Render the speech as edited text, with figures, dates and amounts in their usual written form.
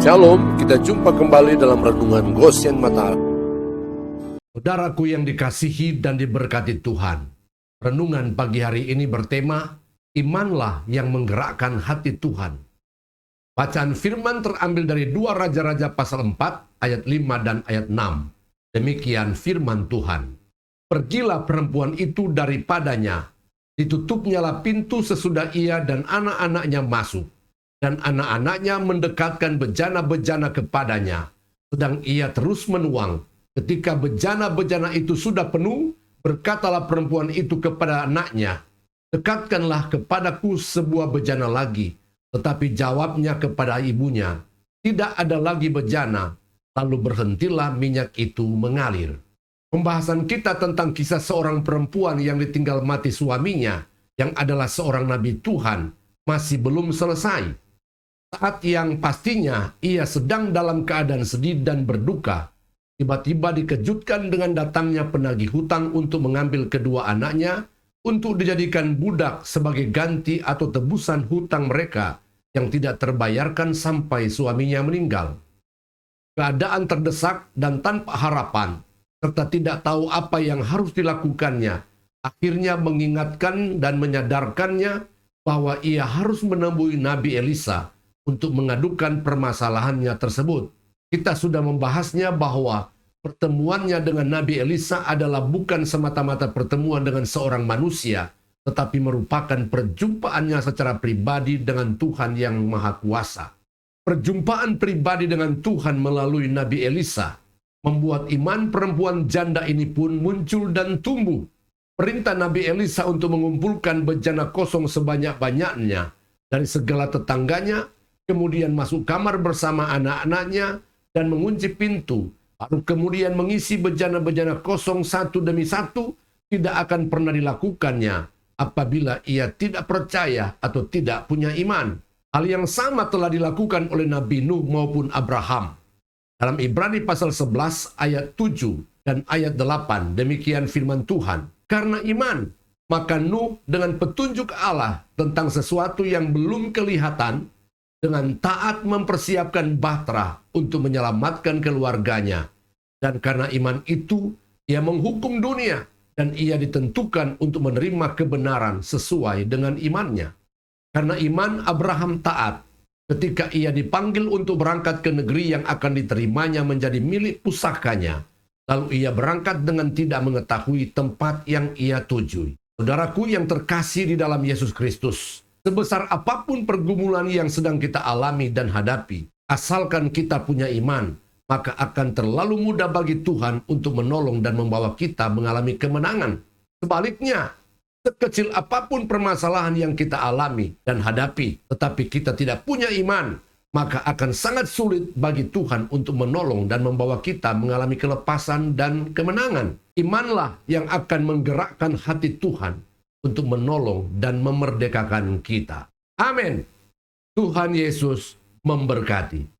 Shalom, kita jumpa kembali dalam Renungan Goshen Mata. Saudaraku yang dikasihi dan diberkati Tuhan, renungan pagi hari ini bertema, Imanlah yang menggerakkan hati Tuhan. Bacaan firman terambil dari 2 Raja-Raja pasal 4, ayat 5 dan ayat 6. Demikian firman Tuhan. Pergilah perempuan itu daripadanya, ditutupnyalah pintu sesudah ia dan anak-anaknya masuk. Dan anak-anaknya mendekatkan bejana-bejana kepadanya. Sedang ia terus menuang. Ketika bejana-bejana itu sudah penuh, berkatalah perempuan itu kepada anaknya, "Dekatkanlah kepadaku sebuah bejana lagi." Tetapi jawabnya kepada ibunya, "Tidak ada lagi bejana." Lalu berhentilah minyak itu mengalir. Pembahasan kita tentang kisah seorang perempuan yang ditinggal mati suaminya, yang adalah seorang nabi Tuhan, masih belum selesai. Saat yang pastinya ia sedang dalam keadaan sedih dan berduka, tiba-tiba dikejutkan dengan datangnya penagih hutang untuk mengambil kedua anaknya untuk dijadikan budak sebagai ganti atau tebusan hutang mereka yang tidak terbayarkan sampai suaminya meninggal. Keadaan terdesak dan tanpa harapan, serta tidak tahu apa yang harus dilakukannya, akhirnya mengingatkan dan menyadarkannya bahwa ia harus menemui Nabi Elisa untuk mengadukan permasalahannya tersebut. Kita sudah membahasnya bahwa pertemuannya dengan Nabi Elisa adalah bukan semata-mata pertemuan dengan seorang manusia, tetapi merupakan perjumpaannya secara pribadi dengan Tuhan yang Maha Kuasa. Perjumpaan pribadi dengan Tuhan melalui Nabi Elisa membuat iman perempuan janda ini pun muncul dan tumbuh. Perintah Nabi Elisa untuk mengumpulkan bejana kosong sebanyak-banyaknya dari segala tetangganya, kemudian masuk kamar bersama anak-anaknya dan mengunci pintu, lalu kemudian mengisi bejana-bejana kosong satu demi satu, tidak akan pernah dilakukannya apabila ia tidak percaya atau tidak punya iman. Hal yang sama telah dilakukan oleh Nabi Nuh maupun Abraham. Dalam Ibrani pasal 11 ayat 7 dan ayat 8, demikian firman Tuhan. Karena iman, maka Nuh dengan petunjuk Allah tentang sesuatu yang belum kelihatan, dengan taat mempersiapkan bahtera untuk menyelamatkan keluarganya. Dan karena iman itu, ia menghukum dunia, dan ia ditentukan untuk menerima kebenaran sesuai dengan imannya. Karena iman, Abraham taat ketika ia dipanggil untuk berangkat ke negeri yang akan diterimanya menjadi milik pusakanya. Lalu ia berangkat dengan tidak mengetahui tempat yang ia tuju. Saudaraku yang terkasih di dalam Yesus Kristus, sebesar apapun pergumulan yang sedang kita alami dan hadapi, asalkan kita punya iman, maka akan terlalu mudah bagi Tuhan untuk menolong dan membawa kita mengalami kemenangan. Sebaliknya, sekecil apapun permasalahan yang kita alami dan hadapi, tetapi kita tidak punya iman, maka akan sangat sulit bagi Tuhan untuk menolong dan membawa kita mengalami kelepasan dan kemenangan. Imanlah yang akan menggerakkan hati Tuhan untuk menolong dan memerdekakan kita. Amin. Tuhan Yesus memberkati.